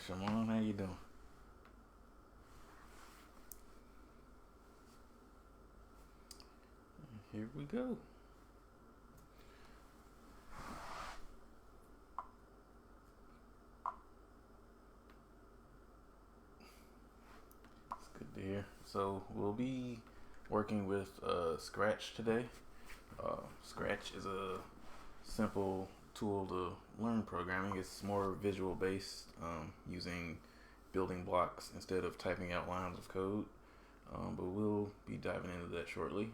Shimon, how you doing? Here we go. It's good to hear. So we'll be working with Scratch today. Scratch is a simple tool to learn programming. It's more visual based, using building blocks instead of typing out lines of code. But we'll be diving into that shortly.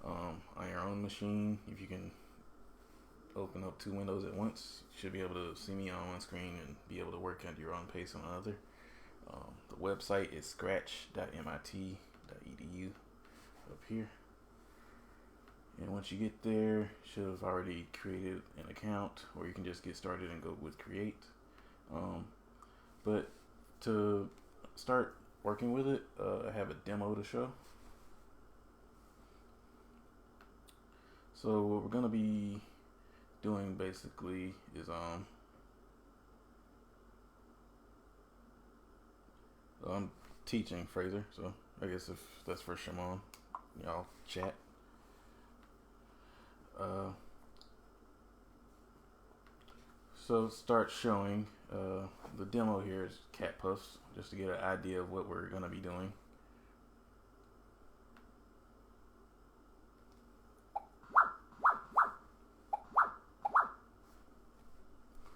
On your own machine, if you can open up two windows at once, you should be able to see me on one screen and be able to work at your own pace on another. The website is scratch.mit.edu up here. And once you get there, you should have already created an account, or you can just get started and go with create. But to start working with it, I have a demo to show. So what we're gonna be doing basically is I'm teaching Fraser, so I guess if that's for Shimon, y'all chat. So start showing. The demo here is cat puffs, just to get an idea of what we're gonna be doing.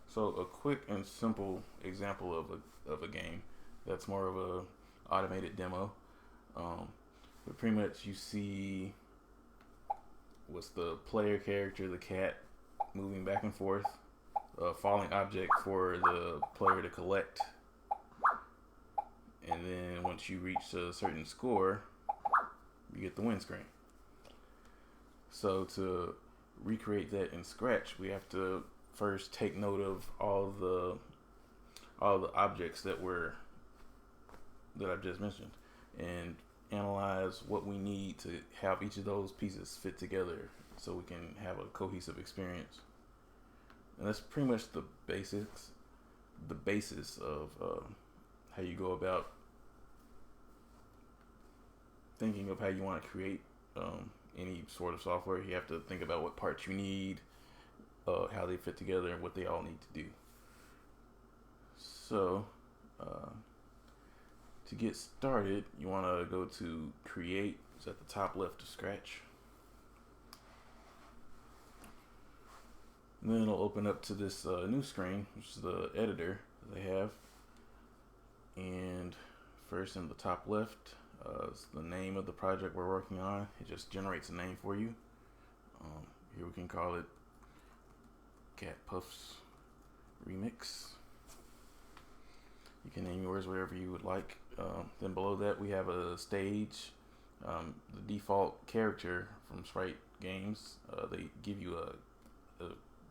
So a quick and simple example of a game that's more of a automated demo. But pretty much you see what's the player character, the cat, moving back and forth, a falling object for the player to collect, and then once you reach a certain score, you get the win screen. So to recreate that in Scratch, we have to first take note of all the objects that I've just mentioned, and analyze what we need to have each of those pieces fit together so we can have a cohesive experience. And that's pretty much the basis of how you go about thinking of how you want to create any sort of software. You have to think about what parts you need, how they fit together, and what they all need to do. So to get started, you want to go to Create. It's at the top left of Scratch. And then it'll open up to this new screen, which is the editor that they have. And first in the top left is the name of the project we're working on. It just generates a name for you. Here we can call it Cat Puffs Remix. You can name yours wherever you would like. Then below that we have a stage. The default character from Sprite games, they give you a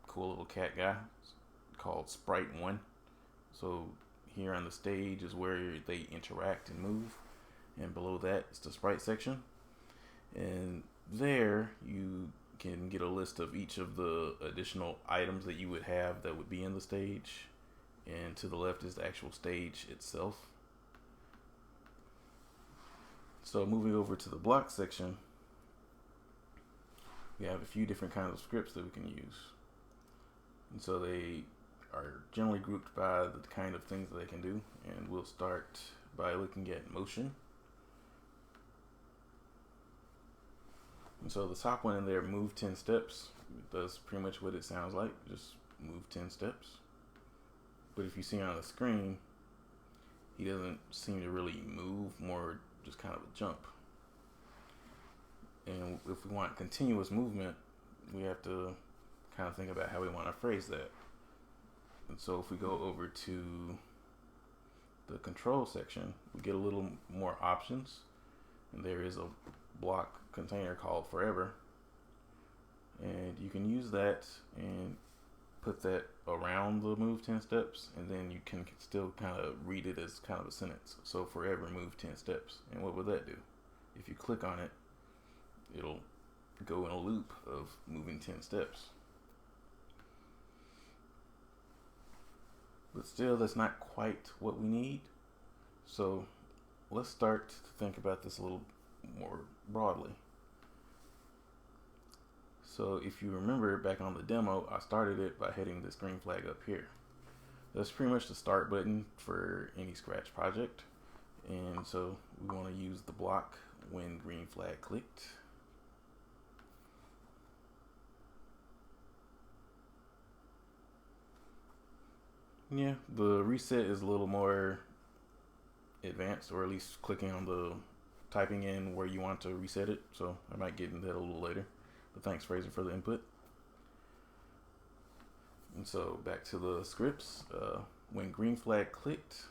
cool little cat guy called Sprite 1. So here on the stage is where they interact and move, and below that is the Sprite section, and there you can get a list of each of the additional items that you would have that would be in the stage, and to the left is the actual stage itself. So moving over to the block section, we have a few different kinds of scripts that we can use. And so they are generally grouped by the kind of things that they can do. And we'll start by looking at motion. And so the top one in there, move 10 steps, does pretty much what it sounds like, just move 10 steps. But if you see on the screen, he doesn't seem to really move, more just kind of a jump. And if we want continuous movement, we have to kind of think about how we want to phrase that. And so if we go over to the control section, we get a little more options. And there is a block container called forever. And you can use that and put that around the move 10 steps, and then you can still kind of read it as kind of a sentence. So forever move 10 steps. And what would that do? If you click on it, it'll go in a loop of moving 10 steps. But still, that's not quite what we need. So let's start to think about this a little more broadly. So if you remember back on the demo, I started it by hitting this green flag up here. That's pretty much the start button for any Scratch project. And so we want to use the block when green flag clicked. Yeah, the reset is a little more advanced, or at least clicking on the typing in where you want to reset it. So I might get into that a little later. But thanks, Fraser, for the input. And so back to the scripts. When green flag clicked,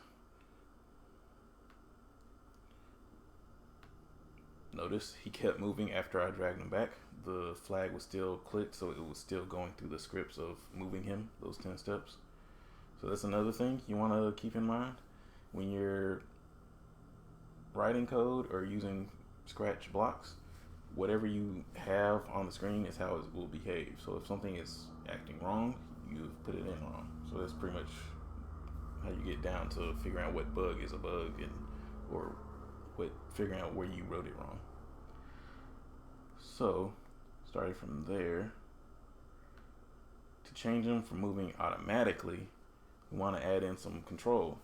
notice he kept moving after I dragged him back. The flag was still clicked, so it was still going through the scripts of moving him, those 10 steps. So that's another thing you want to keep in mind when you're writing code or using Scratch blocks. Whatever you have on the screen is how it will behave. So if something is acting wrong, you've put it in wrong. So that's pretty much how you get down to figuring out what bug is a bug, and or figuring out where you wrote it wrong. So starting from there, to change them from moving automatically, we want to add in some control.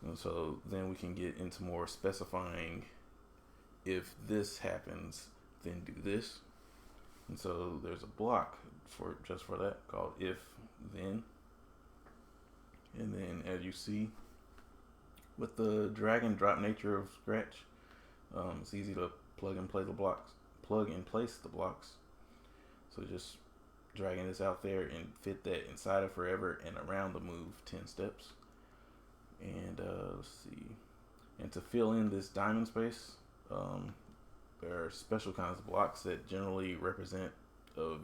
And so then we can get into more specifying, if this happens, then do this. And so there's a block for just for that called IfThen. And then as you see, with the drag and drop nature of Scratch, it's easy to plug and place the blocks. So just dragging this out there and fit that inside of forever and around the move 10 steps. And let's see. And to fill in this diamond space, there are special kinds of blocks that generally represent a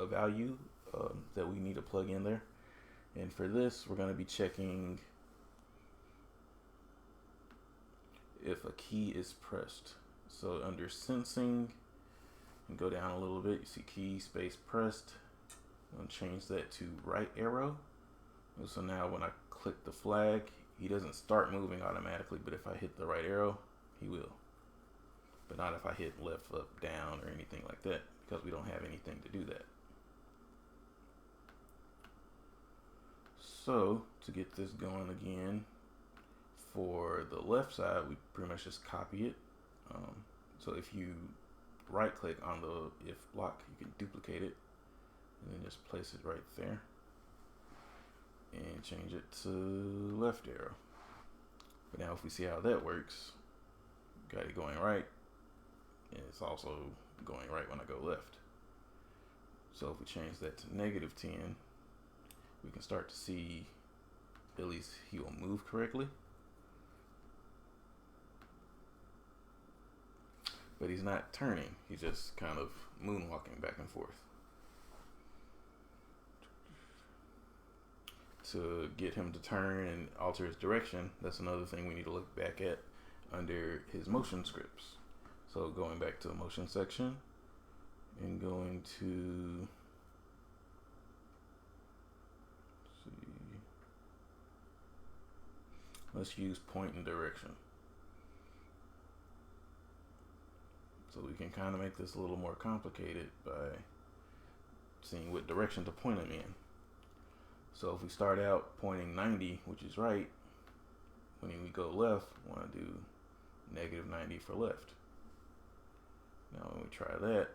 value that we need to plug in there. And for this, we're going to be checking if a key is pressed. So under sensing, and go down a little bit, you see key space pressed. I'm going to change that to right arrow. And so now when I click the flag, he doesn't start moving automatically, but if I hit the right arrow, he will. But not if I hit left, up, down, or anything like that, because we don't have anything to do that. So to get this going again, for the left side, we pretty much just copy it. So if you right click on the if block, you can duplicate it and then just place it right there and change it to left arrow. But now if we see how that works, got it going right, and it's also going right when I go left. So if we change that to -10, we can start to see at least he will move correctly. But he's not turning, he's just kind of moonwalking back and forth. To get him to turn and alter his direction, that's another thing we need to look back at under his motion scripts. So going back to the motion section and going to, let's use point and direction. So we can kind of make this a little more complicated by seeing what direction to point him in. So if we start out pointing 90, which is right, when we go left, we want to do -90 for left. Now when we try that,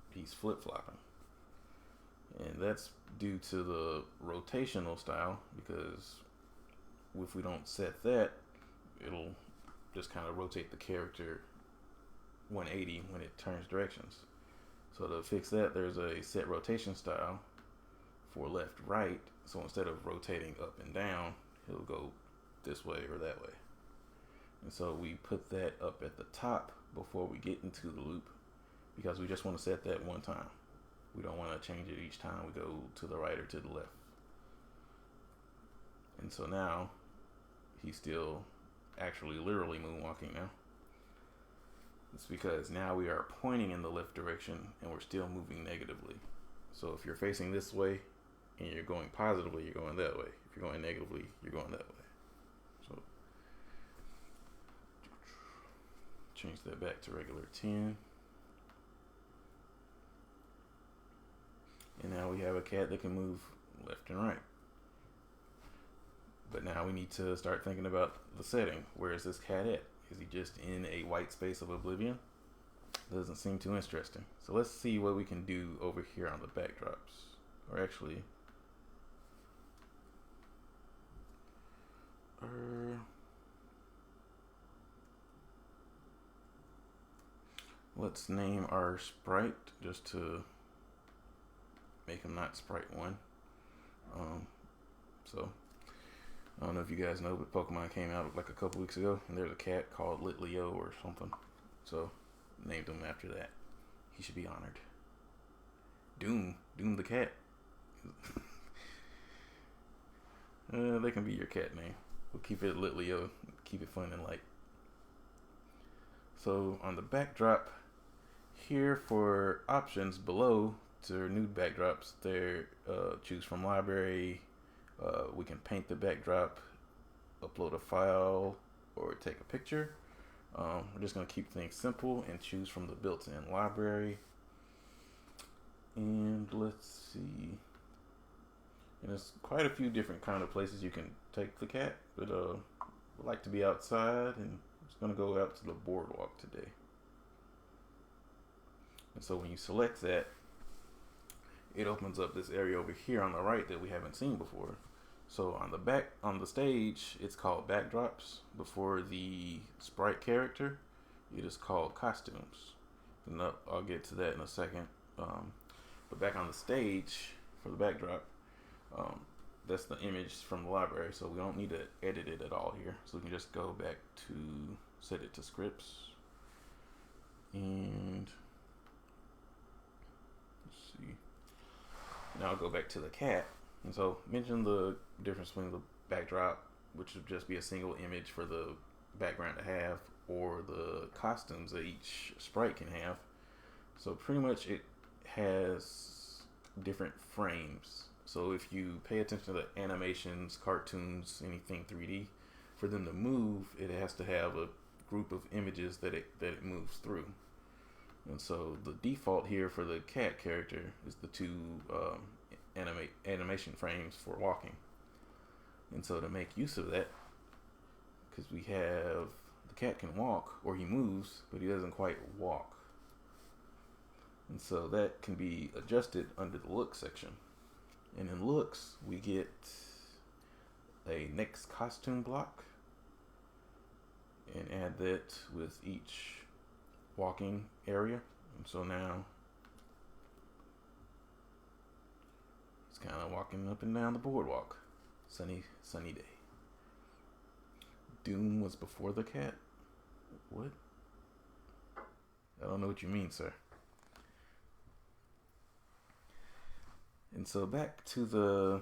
he's flip-flopping. And that's due to the rotational style, because if we don't set that, it'll just kind of rotate the character 180 when it turns directions. So to fix that, there's a set rotation style for left right. So instead of rotating up and down, he'll go this way or that way. And so we put that up at the top before we get into the loop, because we just want to set that one time. We don't want to change it each time we go to the right or to the left. And so now he's still actually literally moonwalking now. It's because now we are pointing in the left direction and we're still moving negatively. So if you're facing this way and you're going positively, you're going that way. If you're going negatively, you're going that way. So change that back to regular 10. And now we have a cat that can move left and right. But now we need to start thinking about the setting. Where is this cat at? Is he just in a white space of oblivion? Doesn't seem too interesting. So let's see what we can do over here on the backdrops. Or actually, let's name our sprite just to make him not sprite 1. So I don't know if you guys know, but Pokemon came out like a couple weeks ago, and there's a cat called Litleo or something. So named him after that. He should be honored. Doom the cat. They can be your cat name. We'll keep it Litleo. Keep it fun and light. So on the backdrop here, for options below to new backdrops, there choose from library. We can paint the backdrop, upload a file, or take a picture. We're just going to keep things simple and choose from the built-in library. And let's see. And there's quite a few different kind of places you can take the cat, but I like to be outside, and I'm just going to go out to the boardwalk today. And so when you select that, it opens up this area over here on the right that we haven't seen before. So on the stage, it's called backdrops. Before the sprite character, it is called costumes. And I'll get to that in a second. But back on the stage for the backdrop, that's the image from the library, so we don't need to edit it at all here. So we can just go back to set it to scripts, and let's see. Now I'll go back to the cat, and so mention the difference between the backdrop, which would just be a single image for the background to have, or the costumes that each sprite can have. So pretty much it has different frames. So if you pay attention to the animations, cartoons, anything 3D, for them to move, it has to have a group of images that it moves through. And so the default here for the cat character is the two animation frames for walking. And so to make use of that, because we have the cat can walk, or he moves, but he doesn't quite walk. And so that can be adjusted under the look section. And in looks, we get a next costume block and add that with each walking area. And so now it's kind of walking up and down the boardwalk. Sunny day. Doom was before the cat? What? I don't know what you mean, sir. And so back to the,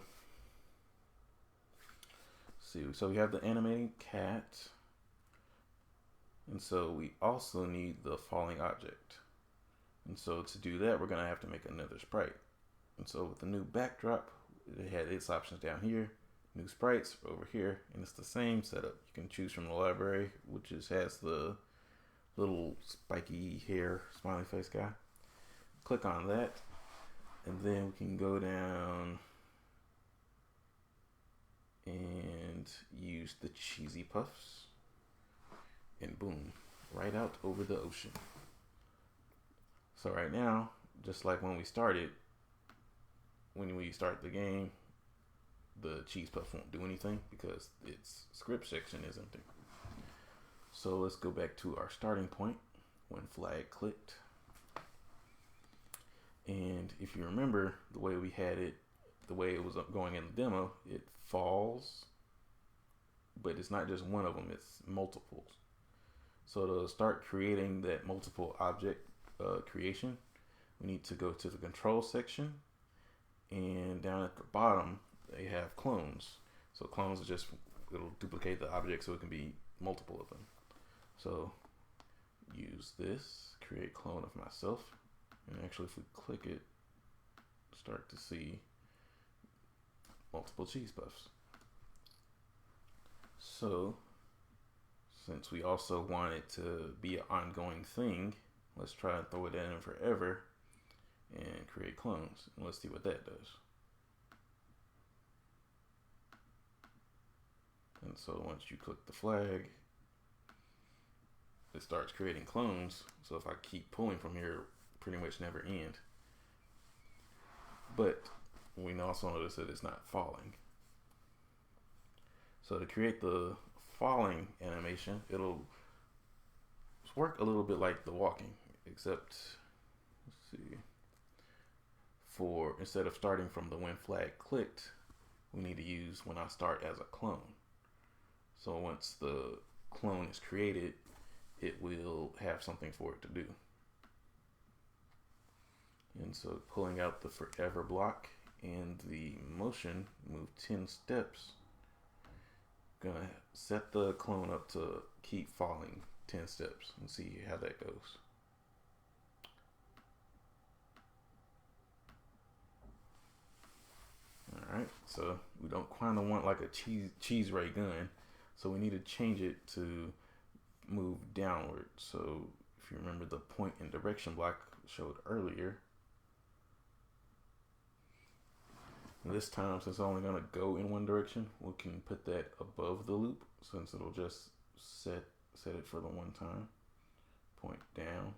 so we have the animating cat, and so we also need the falling object. And so to do that, we're going to have to make another sprite. And so with the new backdrop, it had its options down here, new sprites over here, and it's the same setup. You can choose from the library, which has the little spiky hair smiley face guy. Click on that. And then we can go down and use the cheesy puffs. And boom, right out over the ocean. So right now, just like when we started, when we start the game, the cheese puff won't do anything because its script section is empty. So let's go back to our starting point when flag clicked. And if you remember the way we had it, the way it was going in the demo, it falls, but it's not just one of them, it's multiples. So to start creating that multiple object creation, we need to go to the control section, and down at the bottom, they have clones. So clones is just, it'll duplicate the object so it can be multiple of them. So use this, create clone of myself. And actually, if we click it, start to see multiple cheese puffs. So since we also want it to be an ongoing thing, let's try and throw it in forever and create clones. And let's see what that does. And so once you click the flag, it starts creating clones. So if I keep pulling from here, pretty much never end. But we also notice that it's not falling. So to create the falling animation, it'll work a little bit like the walking, except, let's see, for instead of starting from the when flag clicked, we need to use when I start as a clone. So once the clone is created, it will have something for it to do. And so pulling out the forever block and the motion, move 10 steps. Gonna set the clone up to keep falling 10 steps and see how that goes. Alright, so we don't kind of want like a cheese ray gun, so we need to change it to move downward. So if you remember the point and direction block showed earlier, this time, since it's only going to go in one direction, we can put that above the loop, since it'll just set it for the one time. Point down.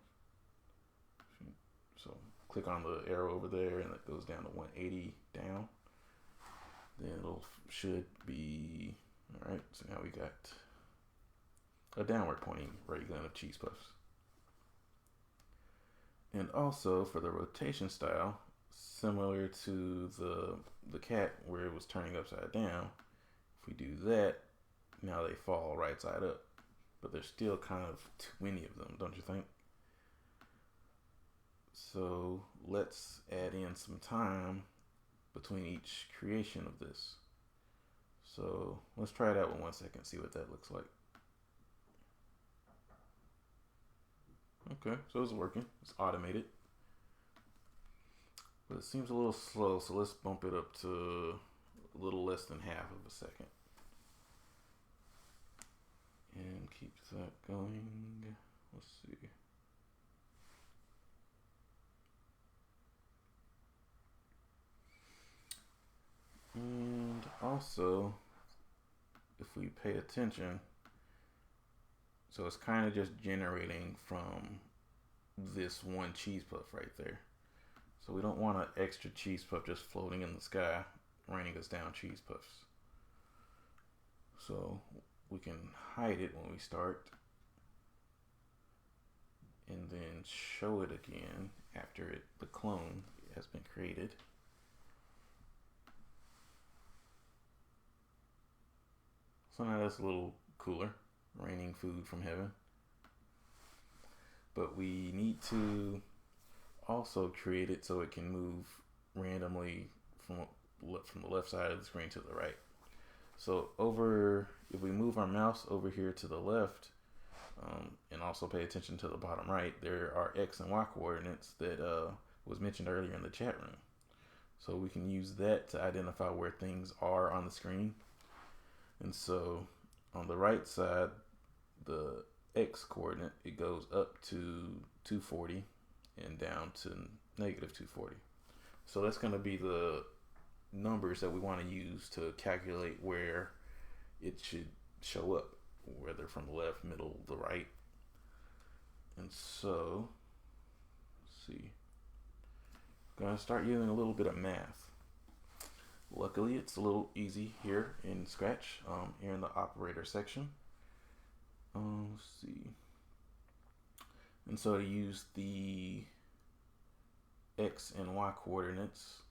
So click on the arrow over there, and it goes down to 180 down. Then it'll should be all right. So now we got a downward pointing ray gun of cheese puffs. And also for the rotation style, similar to the cat where it was turning upside down, if we do that, now they fall right side up. But there's still kind of too many of them, don't you think? So let's add in some time between each creation of this. So let's try it out in 1 second, see what that looks like. Okay, so it's working. It's automated. But it seems a little slow, so let's bump it up to a little less than half of a second. And keep that going. Let's see. And also, if we pay attention, so it's kind of just generating from this one cheese puff right there. So we don't want an extra cheese puff just floating in the sky, raining us down cheese puffs. So we can hide it when we start, and then show it again after the clone has been created. So now that's a little cooler, raining food from heaven. But we need to also create it so it can move randomly from the left side of the screen to the right. So if we move our mouse over here to the left, and also pay attention to the bottom right, there are X and Y coordinates that was mentioned earlier in the chat room. So we can use that to identify where things are on the screen. And so on the right side, the X coordinate, it goes up to 240 and down to negative 240. So that's going to be the numbers that we want to use to calculate where it should show up, whether from the left, middle, the right. And so, let's see. I'm going to start using a little bit of math. Luckily, it's a little easy here in Scratch, here in the operator section. Let's see. And so to use the X and Y coordinates,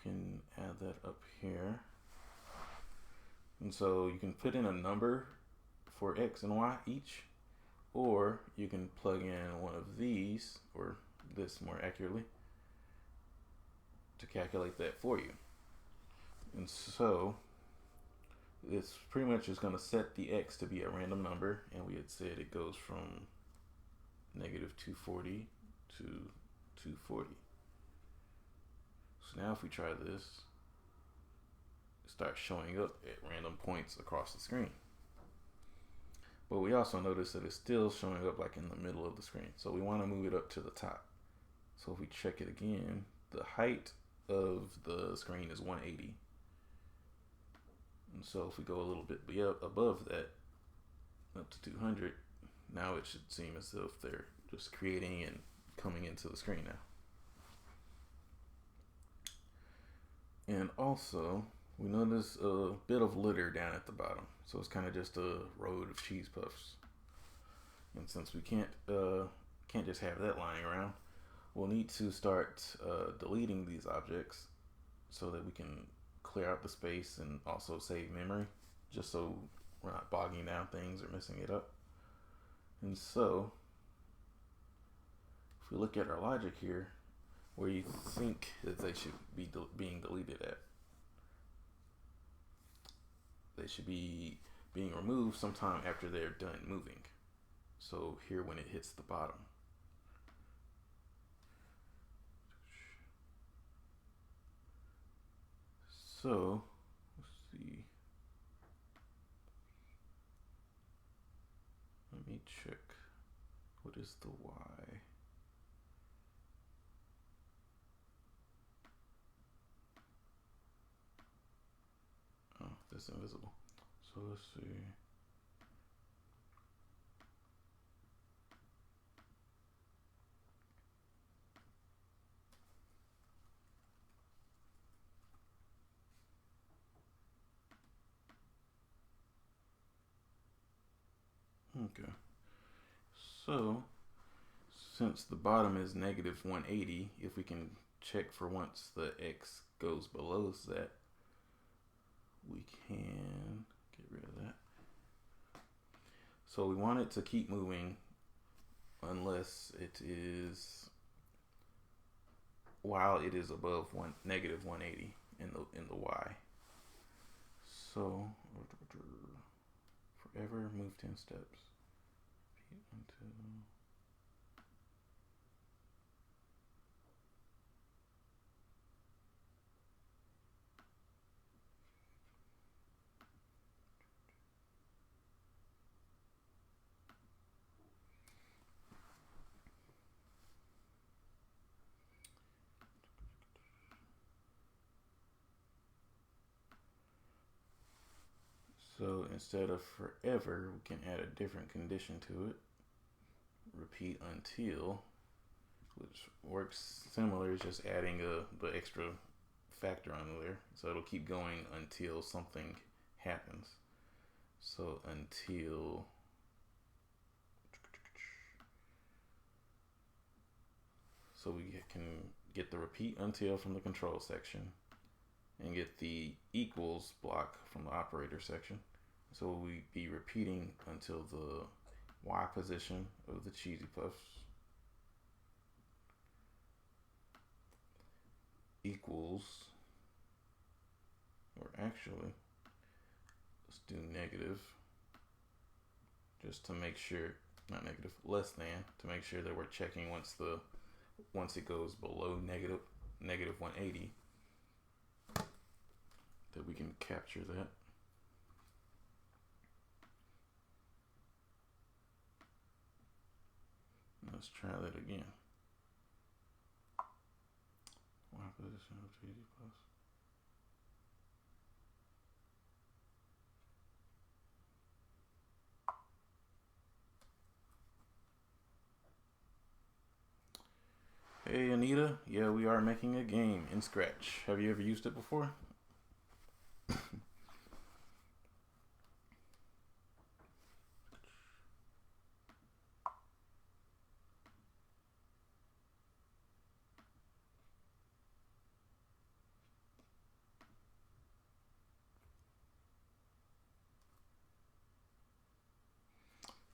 can add that up here. And so you can put in a number for X and Y each, or you can plug in one of these, or this more accurately, to calculate that for you. And so it's pretty much just going to set the X to be a random number, and we had said it goes from negative 240 to 240. So now if we try this, start showing up at random points across the screen. But we also notice that it's still showing up like in the middle of the screen. So we want to move it up to the top. So if we check it again, the height of the screen is 180. And so if we go a little bit above that, up to 200, now it should seem as if they're just creating and coming into the screen now. And also, we notice a bit of litter down at the bottom. So it's kind of just a road of cheese puffs. And since we can't just have that lying around, we'll need to start deleting these objects so that we can clear out the space and also save memory, just so we're not bogging down things or messing it up. And so, if we look at our logic here, where you think that they should be being deleted at, they should be being removed sometime after they're done moving. So here when it hits the bottom. So, let's see. Let me check. What is the Y? Oh, that's invisible. So let's see. Okay. So, since the bottom is negative 180, if we can check for once the X goes below that, we can get rid of that. So we want it to keep moving unless it is, while it is above negative 180 in the Y. So forever move 10 steps. Until So instead of forever, we can add a different condition to it. Repeat until, which works similar, it's just adding the extra factor on there. So it'll keep going until something happens. So until we can get the repeat until from the control section and get the equals block from the operator section. So we'll be repeating until the Y position of the cheesy puffs equals, or actually, let's do negative, just to make sure, not negative, less than, to make sure that we're checking once it goes below negative 180, that we can capture that. Let's try that again. Y position of cheesy puffs. Hey Anita, yeah, we are making a game in Scratch. Have you ever used it before?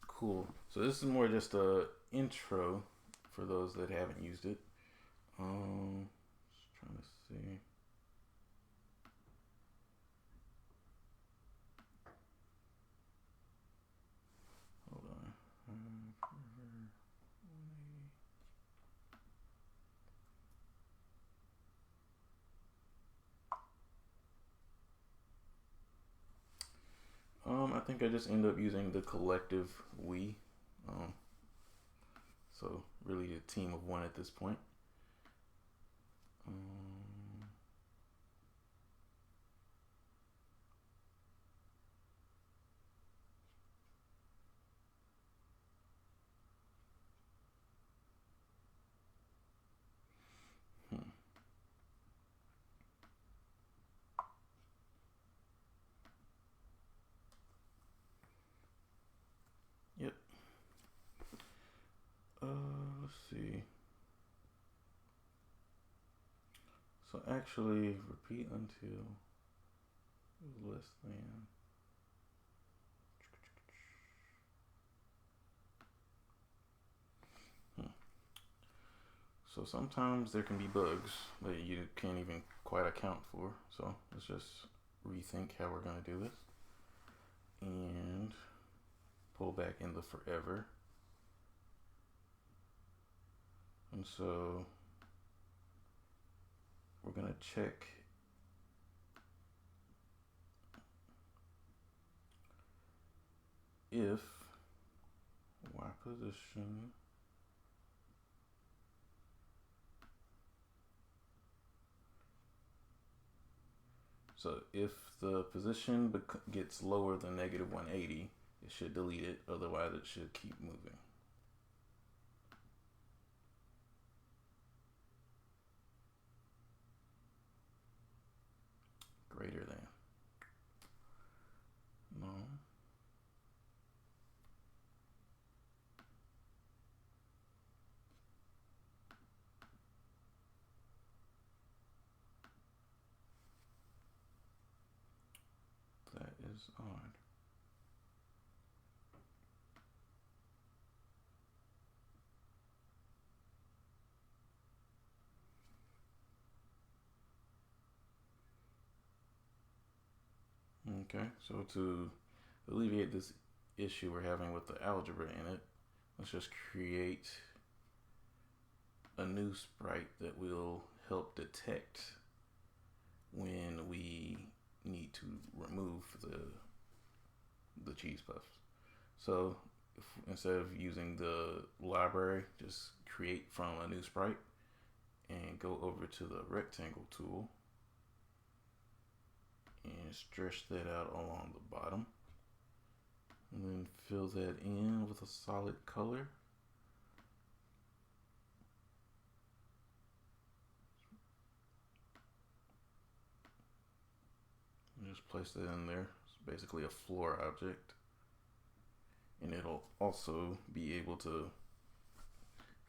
Cool. So this is more just a intro for those that haven't used it. Just trying to see. Hold on. I think I just end up using the collective we. So really a team of one at this point. Yep. Let's see. So actually, repeat until less than. So sometimes there can be bugs that you can't even quite account for. So let's just rethink how we're going to do this. And pull back in the forever. And so we're going to check if y position so if the position gets lower than negative 180, it should delete it, otherwise it should keep moving. Greater than. No. That is odd. Okay, so to alleviate this issue we're having with the algebra in it, let's just create a new sprite that will help detect when we need to remove the cheese puffs. So instead of using the library, just create from a new sprite and go over to the rectangle tool and stretch that out along the bottom, and then fill that in with a solid color. And just place that in there. It's basically a floor object, and it'll also be able to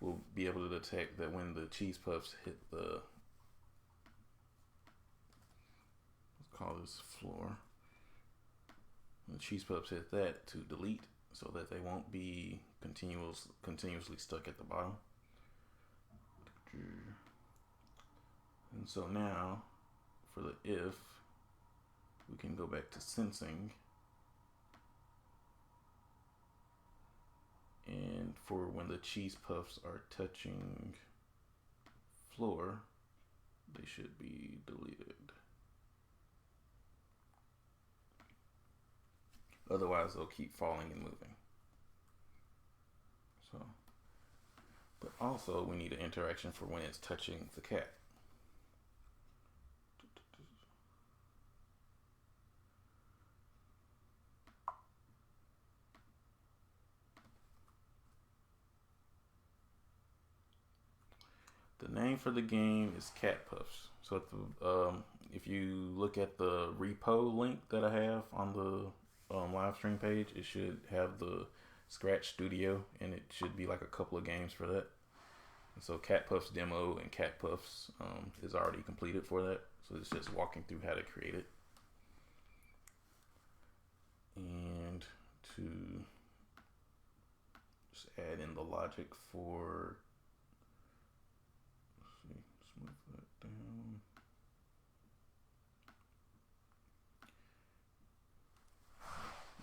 we'll be able to detect that when the cheese puffs hit the, let's call this floor, when the cheese puffs hit that, to delete, so that they won't be continuously stuck at the bottom. And so now for the if, we can go back to sensing, and for when the cheese puffs are touching floor, they should be deleted. Otherwise, they'll keep falling and moving. So, but also we need an interaction for when it's touching the cat. The name for the game is Cat Puffs. So at the, if you look at the repo link that I have on the live stream page, it should have the Scratch Studio, and it should be like a couple of games for that. And so Cat Puffs demo and Cat Puffs is already completed for that. So it's just walking through how to create it. And to just add in the logic for, let's move that down.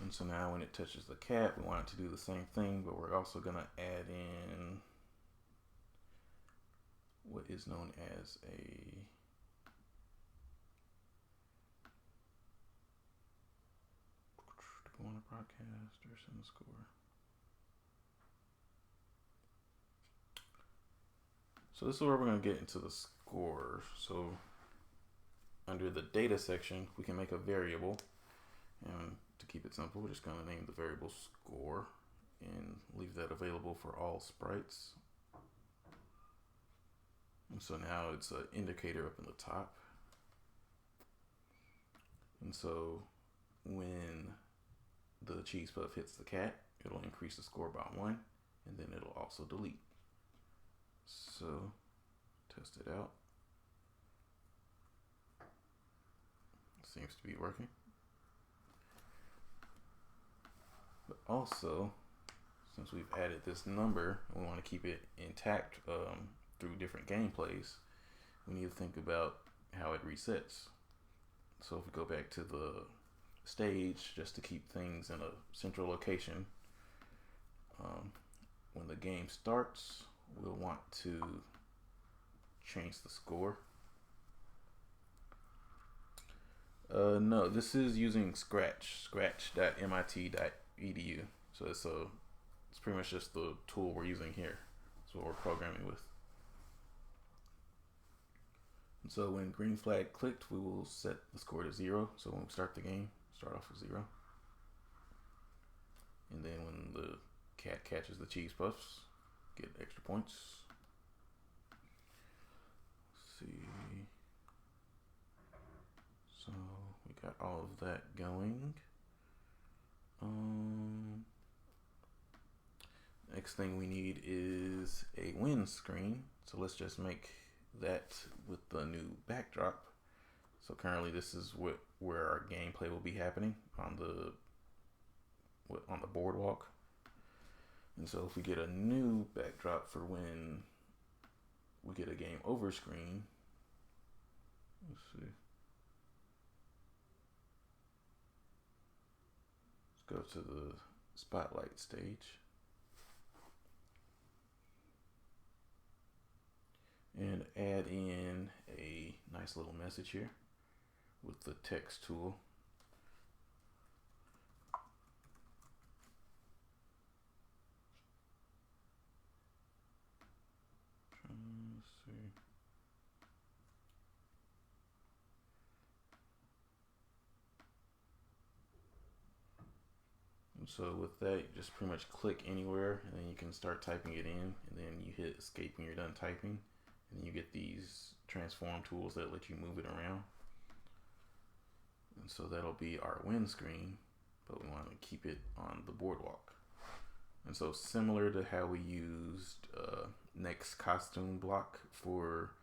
And so now when it touches the cat, we want it to do the same thing, but we're also going to add in what is known as a We want to broadcast or send the score. So this is where we're going to get into the score. So under the data section, we can make a variable. And to keep it simple, we're just going to name the variable score and leave that available for all sprites. And so now it's an indicator up in the top. And so when the cheese puff hits the cat, it'll increase the score by 1, and then it'll also delete. So test it out. Seems to be working. But also, since we've added this number, we want to keep it intact through different gameplays. We need to think about how it resets. So if we go back to the stage, just to keep things in a central location, when the game starts, we'll want to change the score. No, this is using Scratch, scratch.mit.edu. So it's pretty much just the tool we're using here. That's what we're programming with. And so when green flag clicked, we will set the score to 0. So when we start the game, start off with 0. And then when the cat catches the cheese puffs, get extra points. Let's see. So we got all of that going. Next thing we need is a win screen. So let's just make that with the new backdrop. So currently this is where our gameplay will be happening on the boardwalk. And so if we get a new backdrop for when we get a game over screen, let's see. Let's go to the spotlight stage. And add in a nice little message here with the text tool. Let's see. And so with that, you just pretty much click anywhere, and then you can start typing it in, and then you hit escape when you're done typing. And you get these transform tools that let you move it around. And so that'll be our win screen, but we want to keep it on the boardwalk. And so similar to how we used next costume block for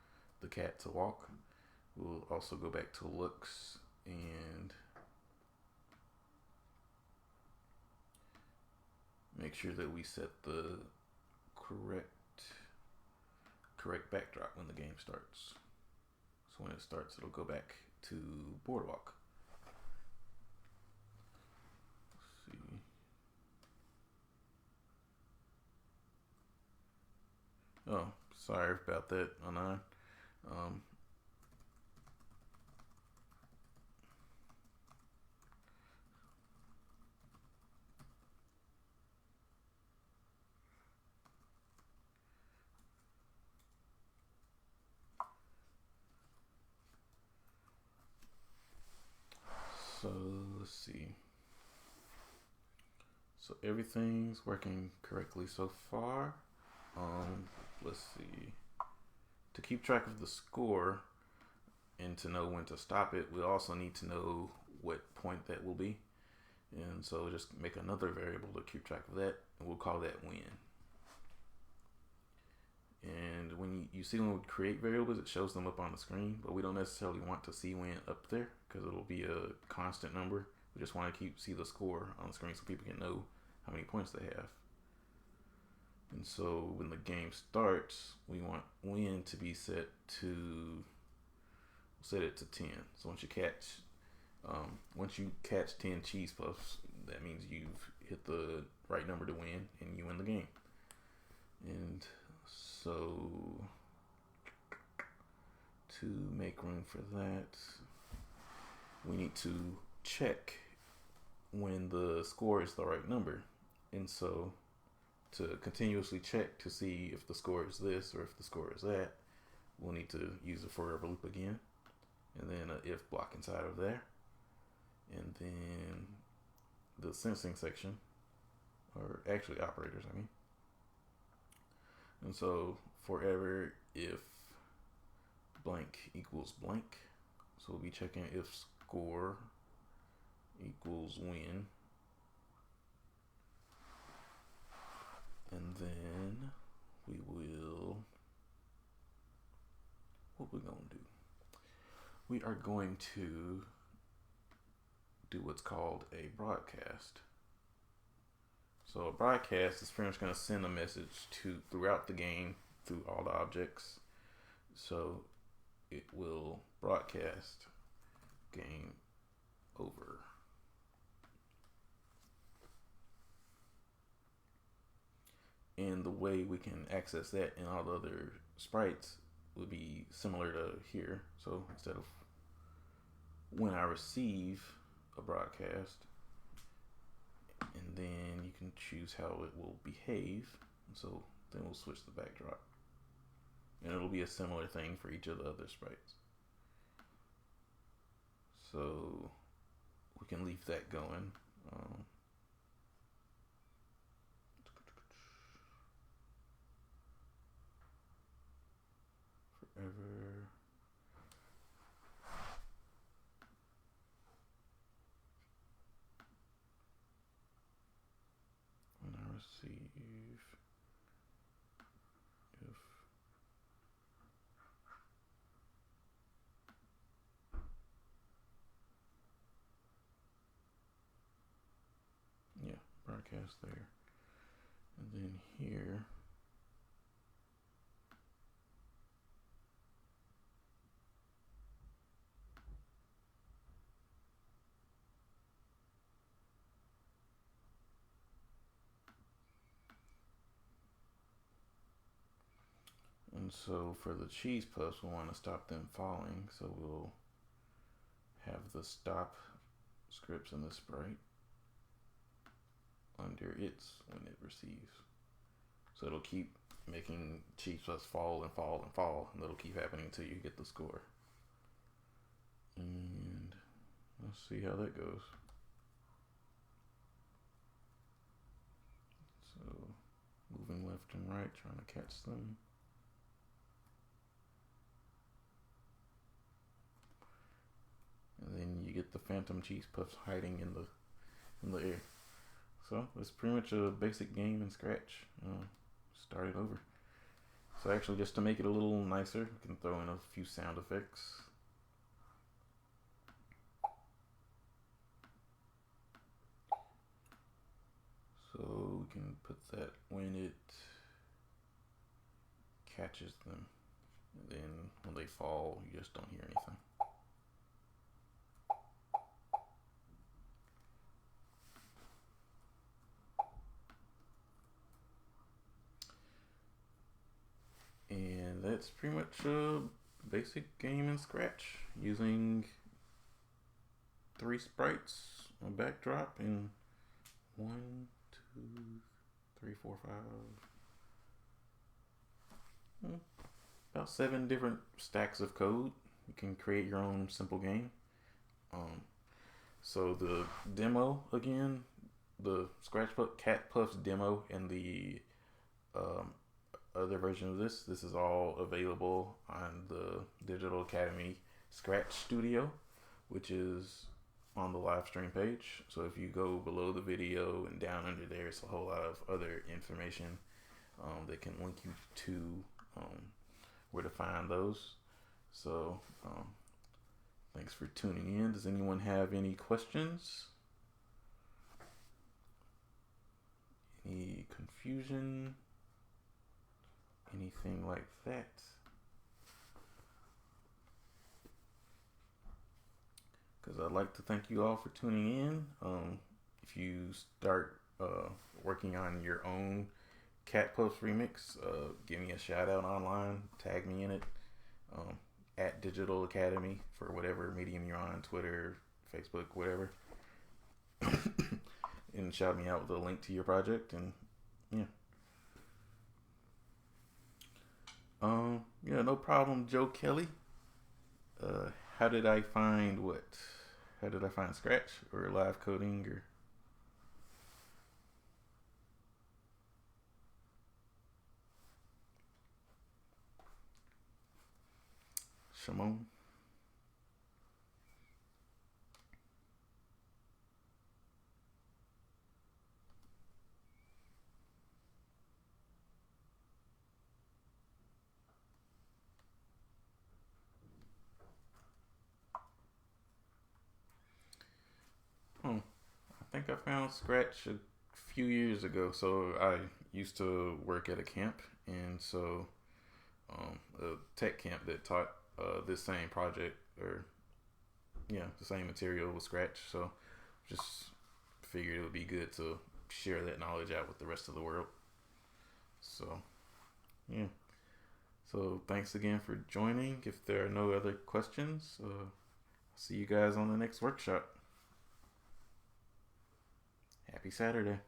the cat to walk, we'll also go back to looks and make sure that we set the correct backdrop when the game starts. So when it starts, it'll go back to boardwalk. Let's see. Oh, sorry about that, Anon. So let's see. So everything's working correctly so far. Let's see. To keep track of the score and to know when to stop it, we also need to know what point that will be. And so just make another variable to keep track of that, and we'll call that win. And when you see when we create variables, it shows them up on the screen, but we don't necessarily want to see win up there because it'll be a constant number. We just want to see the score on the screen so people can know how many points they have. And so when the game starts, we want win to be set to, set it to 10. So once you catch 10 cheese puffs, that means you've hit the right number to win and you win the game. And so to make room for that, we need to check when the score is the right number. And so to continuously check to see if the score is this or if the score is that, we'll need to use a forever loop again, and then an if block inside of there, and then the sensing section, or actually operators, I mean. And so forever if blank equals blank, so we'll be checking if score equals win, and then we will, what we're going to do, we are going to do what's called a broadcast. So a broadcast is pretty much going to send a message to throughout the game through all the objects. So it will broadcast game over. And the way we can access that in all the other sprites would be similar to here. So instead of when I receive a broadcast, and then you can choose how it will behave. So then we'll switch the backdrop, and it'll be a similar thing for each of the other sprites. So we can leave that going. Forever. When I receive if broadcast there, and then here and so for the cheese puffs, we want to stop them falling, so we'll have the stop scripts in the sprite under its when it receives. So it'll keep making cheese puffs fall and fall and fall, and it'll keep happening until you get the score. And let's see how that goes. So moving left and right, trying to catch them. And then you get the phantom cheese puffs hiding in the air. So it's pretty much a basic game in Scratch. Start it over. So actually, just to make it a little nicer, we can throw in a few sound effects. So we can put that when it catches them. And then when they fall, you just don't hear anything. And that's pretty much a basic game in Scratch using 3 sprites, a backdrop, and 1, 2, 3, 4, 5, about 7 different stacks of code. You can create your own simple game. So the demo again, the Scratch Cat Puffs demo, and the other version of this is all available on the Digital Academy Scratch Studio, which is on the live stream page. So if you go below the video and down under there, it's a whole lot of other information that can link you to where to find those. So thanks for tuning in. Does anyone have any questions? Any confusion? Anything like that? Because I'd like to thank you all for tuning in. If you start working on your own Cat Puffs remix, give me a shout out online, tag me in it, at Digital Academy for whatever medium you're on, Twitter, Facebook, whatever. can shout me out with a link to your project, and yeah. Yeah, no problem, Joe Kelly. How did I find what? How did I find Scratch or live coding or? Shimon? Hmm. I think I found Scratch a few years ago. So I used to work at a camp, and so a tech camp that taught this same project, or yeah, the same material with Scratch. So just figured it would be good to share that knowledge out with the rest of the world. So yeah. So thanks again for joining. If there are no other questions, see you guys on the next workshop. Happy Saturday.